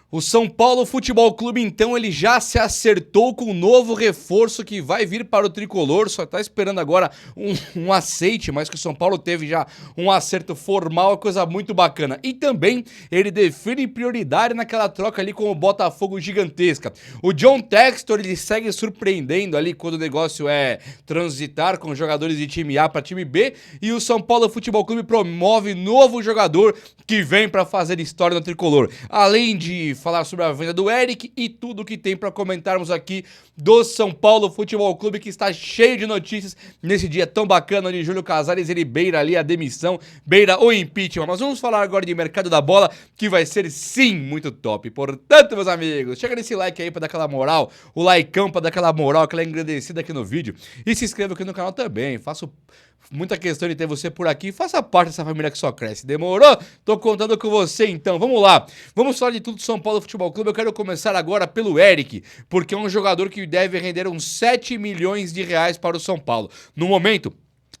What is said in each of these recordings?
O São Paulo Futebol Clube, então, ele já se acertou com um novo reforço que vai vir para o Tricolor, só tá esperando agora um aceite, mas que o São Paulo teve já um acerto formal, coisa muito bacana. E também ele define prioridade naquela troca ali com o Botafogo gigantesca. O John Textor, ele segue surpreendendo ali quando o negócio é transitar com jogadores de time A para time B, e o São Paulo Futebol Clube promove novo jogador que vem para fazer história no Tricolor. Além de falar sobre a venda do Eric e tudo que tem para comentarmos aqui do São Paulo Futebol Clube, que está cheio de notícias nesse dia tão bacana de Júlio Casares. Ele beira ali a demissão, beira o impeachment. Nós vamos falar agora de mercado da bola, que vai ser sim muito top. Portanto, meus amigos, chega nesse like aí para dar aquela moral, o likeão para dar aquela moral, aquela engrandecida aqui no vídeo, e se inscreva aqui no canal também. Faço muita questão de ter você por aqui. Faça parte dessa família que só cresce. Demorou? Tô contando com você então. Vamos lá. Vamos falar de tudo do São Paulo Futebol Clube. Eu quero começar agora pelo Eric, porque é um jogador que deve render uns 7 milhões de reais para o São Paulo. No momento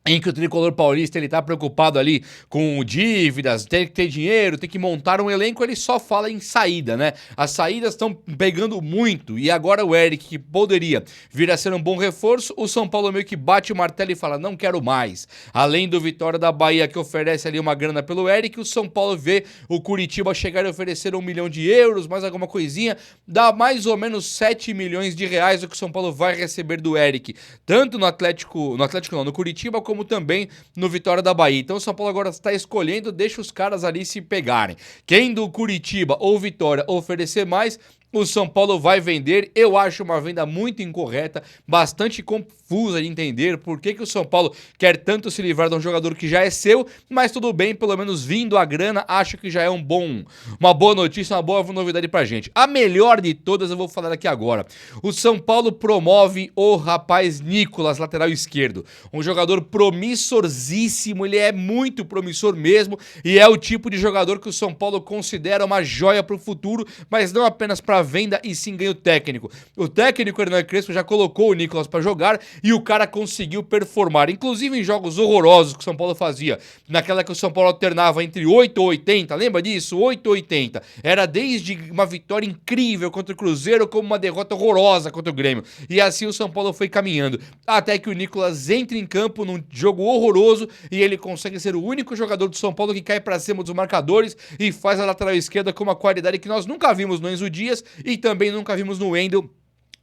em que o Tricolor Paulista ele tá preocupado ali com dívidas, tem que ter dinheiro, tem que montar um elenco, ele só fala em saída, né? As saídas estão pegando muito, e agora o Eric, que poderia vir a ser um bom reforço, o São Paulo meio que bate o martelo e fala, não quero mais. Além do Vitória da Bahia, que oferece ali uma grana pelo Eric, o São Paulo vê o Curitiba chegar e oferecer 1 milhão de euros, mais alguma coisinha, dá mais ou menos 7 milhões de reais o que o São Paulo vai receber do Eric, tanto no Curitiba, como também no Vitória da Bahia. Então o São Paulo agora está escolhendo, deixa os caras ali se pegarem. Quem do Curitiba ou Vitória oferecer mais, o São Paulo vai vender. Eu acho uma venda muito incorreta, bastante confusa de entender por que o São Paulo quer tanto se livrar de um jogador que já é seu, mas tudo bem, pelo menos vindo a grana, acho que já é uma boa notícia, uma boa novidade pra gente. A melhor de todas eu vou falar aqui agora. O São Paulo promove o rapaz Nicolas, lateral esquerdo, um jogador promissorzíssimo, ele é muito promissor mesmo, e é o tipo de jogador que o São Paulo considera uma joia pro futuro, mas não apenas para venda e sim ganho técnico. O técnico Hernan Crespo já colocou o Nicolas para jogar e o cara conseguiu performar, inclusive em jogos horrorosos que o São Paulo fazia, naquela que o São Paulo alternava entre 8 ou 80, lembra disso? 8 ou 80. Era desde uma vitória incrível contra o Cruzeiro como uma derrota horrorosa contra o Grêmio. E assim o São Paulo foi caminhando, até que o Nicolas entra em campo num jogo horroroso e ele consegue ser o único jogador do São Paulo que cai para cima dos marcadores e faz a lateral esquerda com uma qualidade que nós nunca vimos no Enzo Dias e também nunca vimos no Wendel,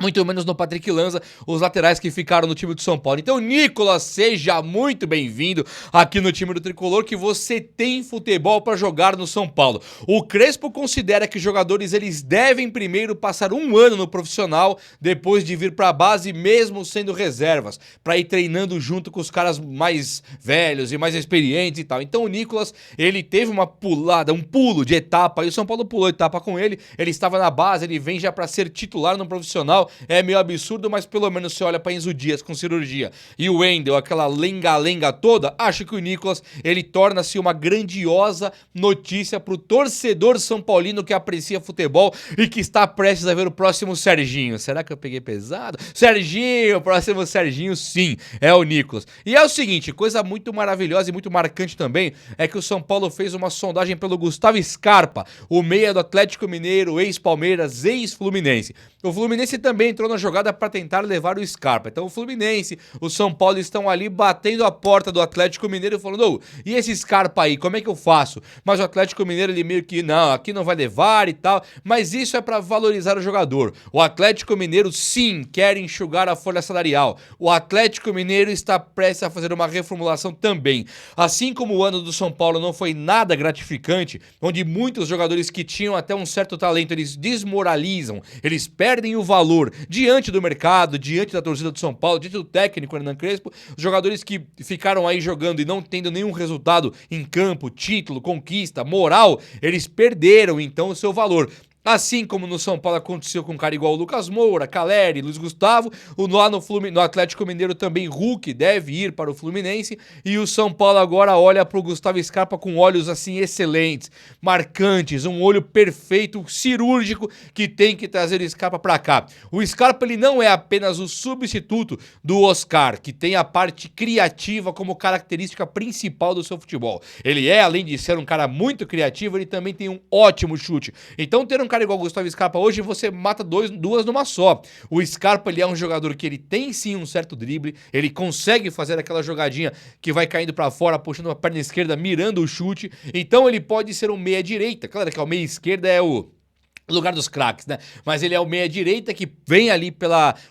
muito menos no Patrick Lanza, os laterais que ficaram no time do São Paulo. Então, Nicolas, seja muito bem-vindo aqui no time do Tricolor, que você tem futebol para jogar no São Paulo. O Crespo considera que os jogadores eles devem primeiro passar 1 ano no profissional, depois de vir para a base, mesmo sendo reservas, para ir treinando junto com os caras mais velhos e mais experientes e tal. Então, o Nicolas, ele teve uma pulada, um pulo de etapa, e o São Paulo pulou etapa com ele estava na base, ele vem já para ser titular no profissional. É meio absurdo, mas pelo menos você olha para Enzo Dias com cirurgia e o Wendel, aquela lenga-lenga toda, acho que o Nicolas, ele torna-se uma grandiosa notícia pro torcedor são paulino que aprecia futebol e que está prestes a ver o próximo Serginho. Será que eu peguei pesado? Serginho, o próximo Serginho, sim, é o Nicolas. E é o seguinte, coisa muito maravilhosa e muito marcante também, é que o São Paulo fez uma sondagem pelo Gustavo Scarpa, o meia do Atlético Mineiro, ex-Palmeiras, ex-Fluminense. O Fluminense também entrou na jogada para tentar levar o Scarpa. Então o Fluminense, o São Paulo estão ali batendo a porta do Atlético Mineiro falando, oh, e esse Scarpa aí, como é que eu faço? Mas o Atlético Mineiro ele meio que, não, aqui não vai levar e tal, mas isso é para valorizar o jogador. O Atlético Mineiro sim quer enxugar a folha salarial. O Atlético Mineiro está prestes a fazer uma reformulação também. Assim como o ano do São Paulo não foi nada gratificante, onde muitos jogadores que tinham até um certo talento, eles desmoralizam, eles perdem o valor diante do mercado, diante da torcida do São Paulo, diante do técnico Hernan Crespo, os jogadores que ficaram aí jogando e não tendo nenhum resultado em campo, título, conquista, moral, eles perderam então o seu valor. Assim como no São Paulo aconteceu com um cara igual o Lucas Moura, Caleri, Luiz Gustavo, lá no Atlético Mineiro também Hulk deve ir para o Fluminense e o São Paulo agora olha para o Gustavo Scarpa com olhos assim excelentes, marcantes, um olho perfeito, cirúrgico que tem que trazer o Scarpa para cá. O Scarpa ele não é apenas o substituto do Oscar, que tem a parte criativa como característica principal do seu futebol. Ele é, além de ser um cara muito criativo, ele também tem um ótimo chute. Então ter um cara cara igual o Gustavo Scarpa hoje, você mata duas numa só. O Scarpa, ele é um jogador que ele tem sim um certo drible, ele consegue fazer aquela jogadinha que vai caindo pra fora, puxando a perna esquerda, mirando o chute. Então ele pode ser um meia-direita. Claro que o meia-esquerda é o lugar dos craques, né? Mas ele é o meia-direita que vem ali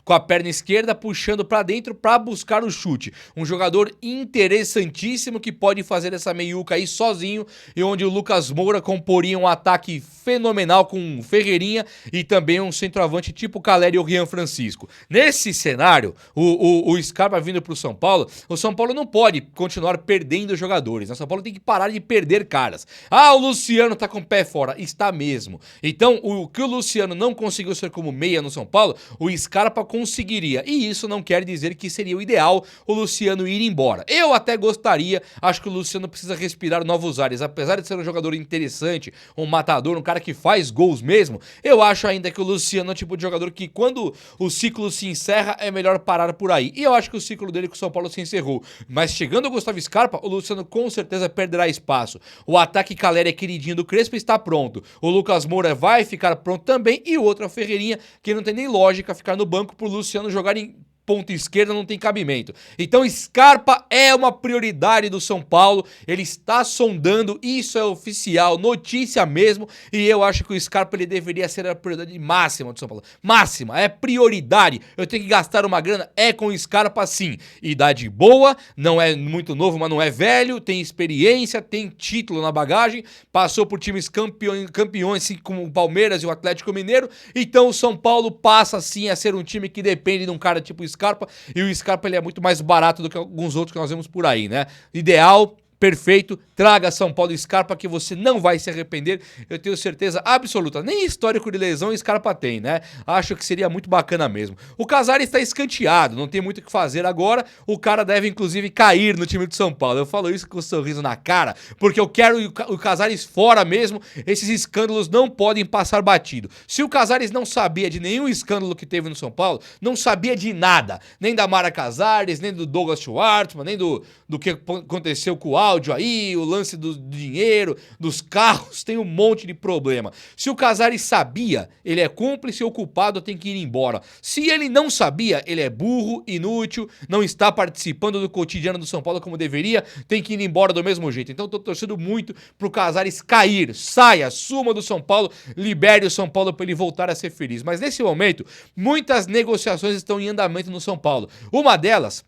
com a perna esquerda puxando pra dentro pra buscar o chute. Um jogador interessantíssimo que pode fazer essa meiuca aí sozinho e onde o Lucas Moura comporia um ataque fenomenal com o Ferreirinha e também um centroavante tipo Caleri e o Rian Francisco. Nesse cenário, o Scarpa vindo pro São Paulo, o São Paulo não pode continuar perdendo jogadores, né? O São Paulo tem que parar de perder caras. Ah, o Luciano tá com o pé fora. Está mesmo. Então, o que o Luciano não conseguiu ser como meia no São Paulo, o Scarpa conseguiria. E isso não quer dizer que seria o ideal o Luciano ir embora. Eu até gostaria, acho que o Luciano precisa respirar novos ares. Apesar de ser um jogador interessante, um matador, um cara que faz gols mesmo, eu acho ainda que o Luciano é o tipo de jogador que quando o ciclo se encerra, é melhor parar por aí. E eu acho que o ciclo dele com o São Paulo se encerrou. Mas chegando o Gustavo Scarpa, o Luciano com certeza perderá espaço. O ataque Caleri é queridinho do Crespo está pronto. O Lucas Moura vai ficar pronto também. E o outro é o Ferreirinha, que não tem nem lógica ficar no banco pro Luciano jogar em ponta esquerda, não tem cabimento. Então Scarpa é uma prioridade do São Paulo, ele está sondando, isso é oficial, notícia mesmo, e eu acho que o Scarpa ele deveria ser a prioridade máxima do São Paulo. Máxima, é prioridade. Eu tenho que gastar uma grana, é com o Scarpa sim. Idade boa, não é muito novo, mas não é velho, tem experiência, tem título na bagagem, passou por times campeões assim como o Palmeiras e o Atlético Mineiro, então o São Paulo passa sim a ser um time que depende de um cara tipo Scarpa, e o Scarpa ele é muito mais barato do que alguns outros que nós vemos por aí, né? Ideal, perfeito, traga São Paulo e Scarpa que você não vai se arrepender, eu tenho certeza absoluta. Nem histórico de lesão Scarpa tem, né? Acho que seria muito bacana mesmo. O Casares está escanteado, não tem muito o que fazer agora, o cara deve inclusive cair no time de São Paulo. Eu falo isso com um sorriso na cara, porque eu quero o Casares fora mesmo, esses escândalos não podem passar batido. Se o Casares não sabia de nenhum escândalo que teve no São Paulo, não sabia de nada, nem da Mara Casares, nem do Douglas Schwartzman, nem do que aconteceu com o áudio aí, o lance do dinheiro, dos carros, tem um monte de problema. Se o Casares sabia, ele é cúmplice ou culpado, tem que ir embora. Se ele não sabia, ele é burro, inútil, não está participando do cotidiano do São Paulo como deveria, tem que ir embora do mesmo jeito. Então tô torcendo muito pro Casares cair, saia, suma do São Paulo, libere o São Paulo para ele voltar a ser feliz. Mas nesse momento, muitas negociações estão em andamento no São Paulo. Uma delas,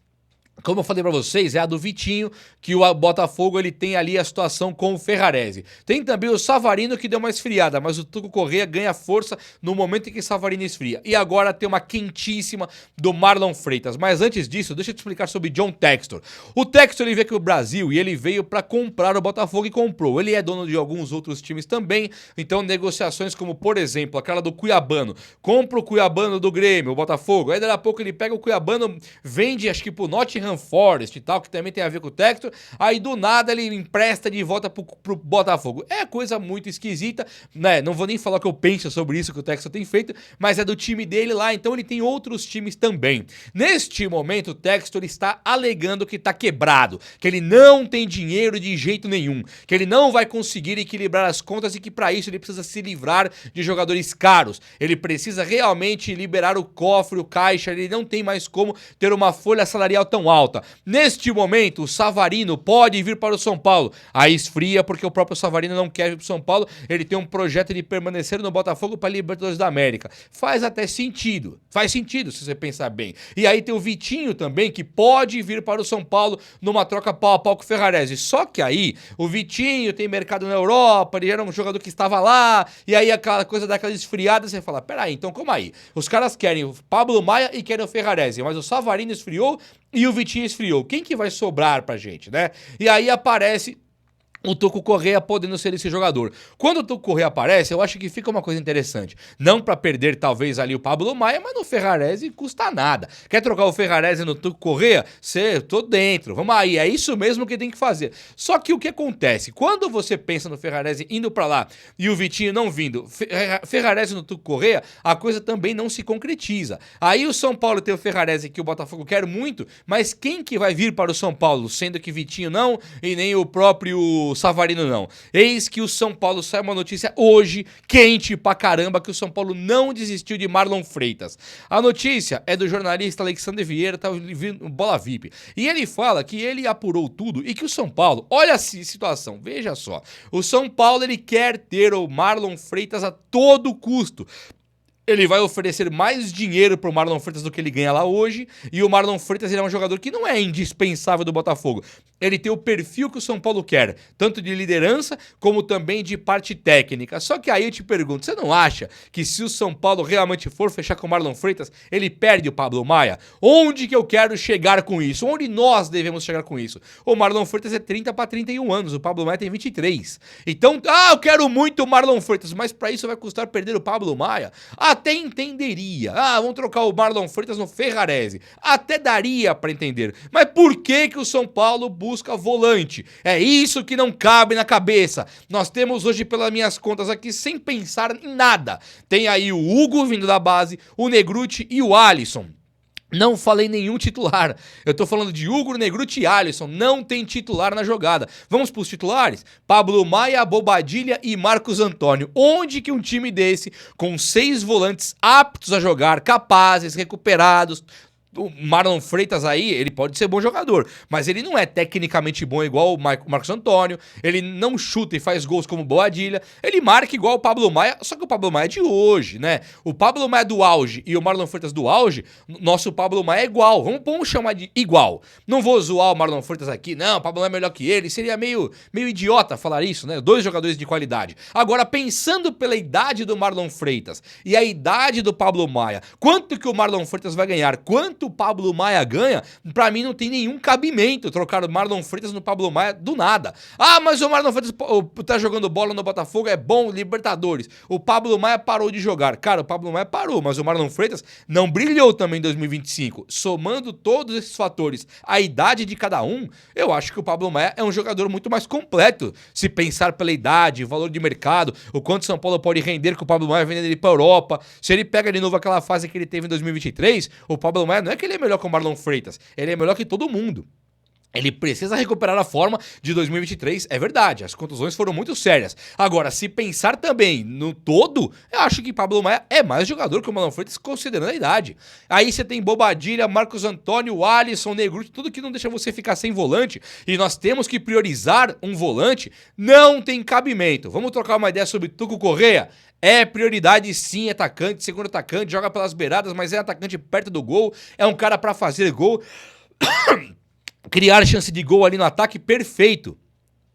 como eu falei pra vocês, é a do Vitinho, que o Botafogo ele tem ali a situação com o Ferrarese. Tem também o Savarino que deu uma esfriada, mas o Tuco Corrêa ganha força no momento em que o Savarino esfria. E agora tem uma quentíssima do Marlon Freitas. Mas antes disso, deixa eu te explicar sobre John Textor. O Textor ele veio aqui no Brasil e ele veio pra comprar o Botafogo e comprou. Ele é dono de alguns outros times também, então negociações como, por exemplo, aquela do Cuiabano. Compra o Cuiabano do Grêmio, o Botafogo. Aí daí a pouco ele pega o Cuiabano, vende acho que pro Nottingham Forest e tal, que também tem a ver com o Textor, aí do nada ele empresta de volta pro Botafogo. É coisa muito esquisita, né? Não vou nem falar o que eu penso sobre isso que o Textor tem feito, mas é do time dele lá, então ele tem outros times também. Neste momento, o Textor está alegando que tá quebrado, que ele não tem dinheiro de jeito nenhum, que ele não vai conseguir equilibrar as contas e que para isso ele precisa se livrar de jogadores caros. Ele precisa realmente liberar o cofre, o caixa, ele não tem mais como ter uma folha salarial tão alta. Neste momento, o Savarino pode vir para o São Paulo. Aí esfria porque o próprio Savarino não quer vir para o São Paulo. Ele tem um projeto de permanecer no Botafogo para a Libertadores da América. Faz até sentido. Faz sentido se você pensar bem. E aí tem o Vitinho também que pode vir para o São Paulo numa troca pau a pau com o Ferrarese. Só que aí o Vitinho tem mercado na Europa, ele era um jogador que estava lá, e aí aquela coisa daquela esfriada, você fala, peraí, então como aí? Os caras querem o Pablo Maia e querem o Ferrarese, mas o Savarino esfriou e o Vitinho esfriou. Quem que vai sobrar pra gente, né? E aí aparece o Tuco Corrêa podendo ser esse jogador. Quando o Tuco Corrêa aparece, eu acho que fica uma coisa interessante. Não pra perder talvez ali o Pablo Maia, mas no Ferrarese custa nada. Quer trocar o Ferrarese no Tuco Corrêa? Tô dentro, vamos aí, é isso mesmo que tem que fazer. Só que o que acontece? Quando você pensa no Ferrarese indo pra lá e o Vitinho não vindo, Ferrarese no Tuco Corrêa, a coisa também não se concretiza. Aí o São Paulo tem o Ferrarese que o Botafogo quer muito, mas quem que vai vir para o São Paulo? Sendo que Vitinho não e nem o próprio o Savarino, não. Eis que o São Paulo sai uma notícia hoje, quente pra caramba, que o São Paulo não desistiu de Marlon Freitas. A notícia é do jornalista Alexandre Vieira, tá vindo Bola VIP. E ele fala que ele apurou tudo e que o São Paulo, olha a situação, veja só. O São Paulo, ele quer ter o Marlon Freitas a todo custo. Ele vai oferecer mais dinheiro pro Marlon Freitas do que ele ganha lá hoje. E o Marlon Freitas, ele é um jogador que não é indispensável do Botafogo. Ele tem o perfil que o São Paulo quer, tanto de liderança como também de parte técnica. Só que aí eu te pergunto, você não acha que se o São Paulo realmente for fechar com o Marlon Freitas, ele perde o Pablo Maia? Onde que eu quero chegar com isso? Onde nós devemos chegar com isso? O Marlon Freitas é 30 para 31 anos, o Pablo Maia tem 23. Então, eu quero muito o Marlon Freitas, mas para isso vai custar perder o Pablo Maia? Até entenderia. Vamos trocar o Marlon Freitas no Ferrarese. Até daria para entender. Mas por que o São Paulo busca volante? É isso que não cabe na cabeça. Nós temos hoje, pelas minhas contas aqui, sem pensar em nada. Tem aí o Hugo vindo da base, o Negrutti e o Alisson. Não falei nenhum titular. Eu tô falando de Hugo, Negrutti e Alisson. Não tem titular na jogada. Vamos pros titulares? Pablo Maia, Bobadilha e Marcos Antônio. Onde que um time desse, com 6 volantes aptos a jogar, capazes, recuperados... O Marlon Freitas aí, ele pode ser bom jogador, mas ele não é tecnicamente bom igual o Marcos Antônio, ele não chuta e faz gols como Boadilha, ele marca igual o Pablo Maia, só que o Pablo Maia é de hoje, né? O Pablo Maia do auge e o Marlon Freitas do auge, nosso Pablo Maia é igual, vamos chamar de igual. Não vou zoar o Marlon Freitas aqui, não, o Pablo Maia é melhor que ele, seria meio idiota falar isso, né? 2 jogadores de qualidade. Agora, pensando pela idade do Marlon Freitas e a idade do Pablo Maia, quanto que o Marlon Freitas vai ganhar? Quanto o Pablo Maia ganha? Pra mim não tem nenhum cabimento trocar o Marlon Freitas no Pablo Maia do nada. Mas o Marlon Freitas tá jogando bola no Botafogo, é bom, Libertadores. O Pablo Maia parou de jogar. Cara, o Pablo Maia parou, mas o Marlon Freitas não brilhou também em 2025. Somando todos esses fatores, a idade de cada um, eu acho que o Pablo Maia é um jogador muito mais completo. Se pensar pela idade, valor de mercado, o quanto São Paulo pode render com o Pablo Maia vendendo ele pra Europa. Se ele pega de novo aquela fase que ele teve em 2023, o Pablo Maia não é que ele é melhor que o Marlon Freitas, ele é melhor que todo mundo. Ele precisa recuperar a forma de 2023, é verdade, as contusões foram muito sérias. Agora, se pensar também no todo, eu acho que Pablo Maia é mais jogador que o Marlon Freitas, considerando a idade. Aí você tem Bobadilha, Marcos Antônio, Alisson, Negrutti, tudo que não deixa você ficar sem volante, e nós temos que priorizar um volante, não tem cabimento. Vamos trocar uma ideia sobre Tuco Correa? É prioridade sim, atacante, segundo atacante, joga pelas beiradas, mas é atacante perto do gol, é um cara pra fazer gol, criar chance de gol ali no ataque, perfeito.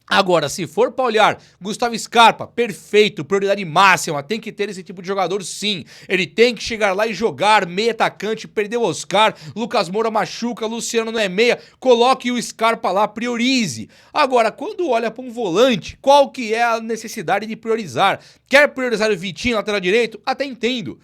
Agora, se for pra olhar, Gustavo Scarpa, perfeito, prioridade máxima, tem que ter esse tipo de jogador sim. Ele tem que chegar lá e jogar, meia atacante, perdeu o Oscar, Lucas Moura machuca, Luciano não é meia, coloque o Scarpa lá, priorize. Agora, quando olha pra um volante, qual que é a necessidade de priorizar? Quer priorizar o Vitinho, lateral direito? Até entendo.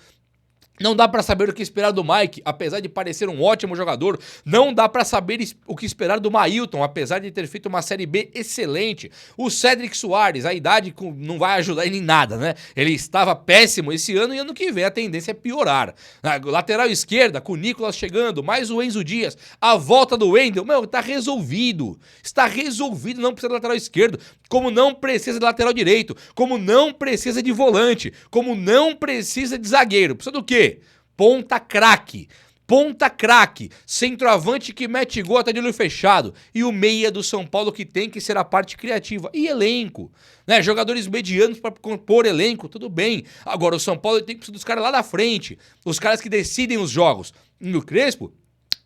Não dá pra saber o que esperar do Mike, apesar de parecer um ótimo jogador. Não dá pra saber o que esperar do Mailton, apesar de ter feito uma Série B excelente. O Cédric Soares, a idade não vai ajudar ele em nada, né? Ele estava péssimo esse ano e ano que vem a tendência é piorar. Na lateral esquerda, com o Nicolas chegando, mais o Enzo Dias, a volta do Wendel, tá resolvido. Está resolvido, não precisa de lateral esquerdo, como não precisa de lateral direito, como não precisa de volante, como não precisa de zagueiro. Precisa do quê? Ponta craque, centroavante que mete gol até de olho fechado e o meia do São Paulo que tem que ser a parte criativa e elenco, né? Jogadores medianos para compor elenco, tudo bem. Agora o São Paulo tem que precisar dos caras lá da frente, os caras que decidem os jogos. E o Crespo,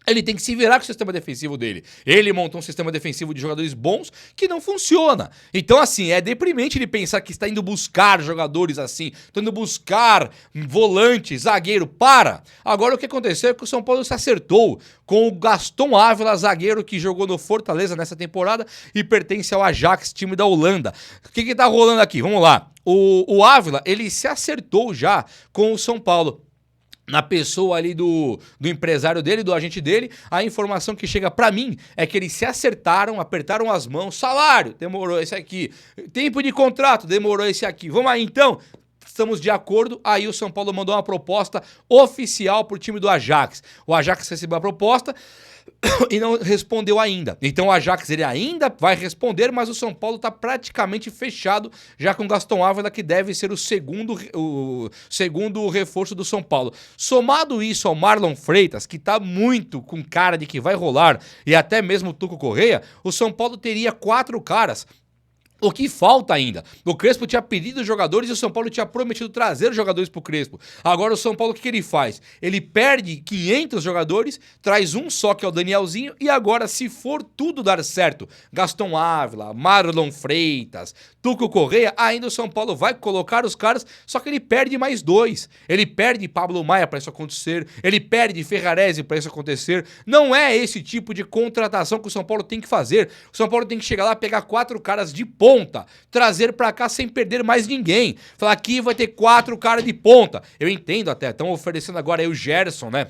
ele tem que se virar com o sistema defensivo dele. Ele montou um sistema defensivo de jogadores bons que não funciona. Então, assim, é deprimente ele pensar que está indo buscar jogadores assim, está indo buscar volante, zagueiro. Para! Agora, o que aconteceu é que o São Paulo se acertou com o Gaston Ávila, zagueiro que jogou no Fortaleza nessa temporada e pertence ao Ajax, time da Holanda. O que tá rolando aqui? Vamos lá. O Ávila, ele se acertou já com o São Paulo. Na pessoa ali do empresário dele, do agente dele, a informação que chega pra mim é que eles se acertaram, apertaram as mãos, salário, demorou esse aqui, tempo de contrato, demorou esse aqui, vamos aí então, estamos de acordo. Aí o São Paulo mandou uma proposta oficial pro time do Ajax. O Ajax recebeu a proposta e não respondeu ainda. Então o Ajax ele ainda vai responder, mas o São Paulo está praticamente fechado já com o Gaston Ávila, que deve ser o segundo reforço do São Paulo. Somado isso ao Marlon Freitas, que está muito com cara de que vai rolar, e até mesmo o Tuco Correia, o São Paulo teria 4 caras. O que falta ainda? O Crespo tinha pedido os jogadores e o São Paulo tinha prometido trazer os jogadores pro Crespo. Agora o São Paulo, o que ele faz? Ele perde 500 jogadores, traz um só, que é o Danielzinho, e agora, se for tudo dar certo, Gaston Ávila, Marlon Freitas, Tuco Correia, ainda o São Paulo vai colocar os caras, só que ele perde mais 2. Ele perde Pablo Maia para isso acontecer, ele perde Ferrarese para isso acontecer. Não é esse tipo de contratação que o São Paulo tem que fazer. O São Paulo tem que chegar lá, pegar 4 caras de ponta, trazer pra cá sem perder mais ninguém. Falar aqui vai ter 4 caras de ponta. Eu entendo até, estão oferecendo agora aí o Gerson, né?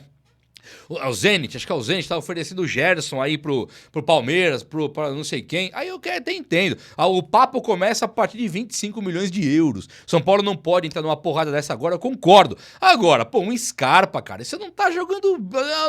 O Zenit, acho que é o Zenit, tá oferecendo o Gerson aí pro Palmeiras, pra não sei quem. Aí eu até entendo. O papo começa a partir de 25 milhões de euros. São Paulo não pode entrar numa porrada dessa agora, eu concordo. Agora, pô, um Scarpa, cara, você não tá jogando...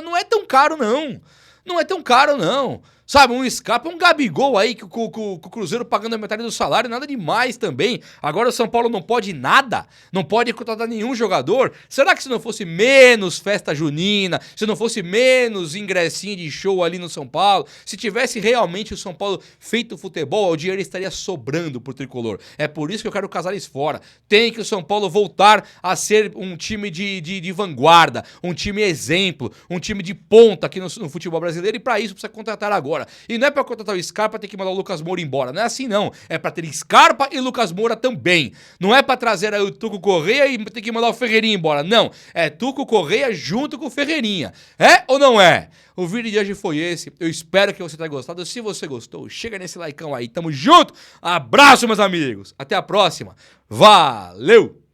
Não é tão caro, não. Não é tão caro, não. Sabe, um Scarpa, um Gabigol aí, com o Cruzeiro pagando a metade do salário, nada demais também. Agora o São Paulo não pode nada, não pode contratar nenhum jogador. Será que se não fosse menos festa junina, se não fosse menos ingressinho de show ali no São Paulo, se tivesse realmente o São Paulo feito futebol, o dinheiro estaria sobrando pro Tricolor. É por isso que eu quero o Casares fora. Tem que o São Paulo voltar a ser um time de vanguarda, um time exemplo, um time de ponta aqui no futebol brasileiro, e pra isso precisa contratar agora. E não é pra contratar o Scarpa, tem que mandar o Lucas Moura embora. Não é assim, não. É pra ter Scarpa e Lucas Moura também. Não é pra trazer aí o Tuco Correia e ter que mandar o Ferreirinha embora. Não. É Tuco Correia junto com o Ferreirinha. É ou não é? O vídeo de hoje foi esse. Eu espero que você tenha gostado. Se você gostou, chega nesse likeão aí. Tamo junto. Abraço, meus amigos. Até a próxima. Valeu!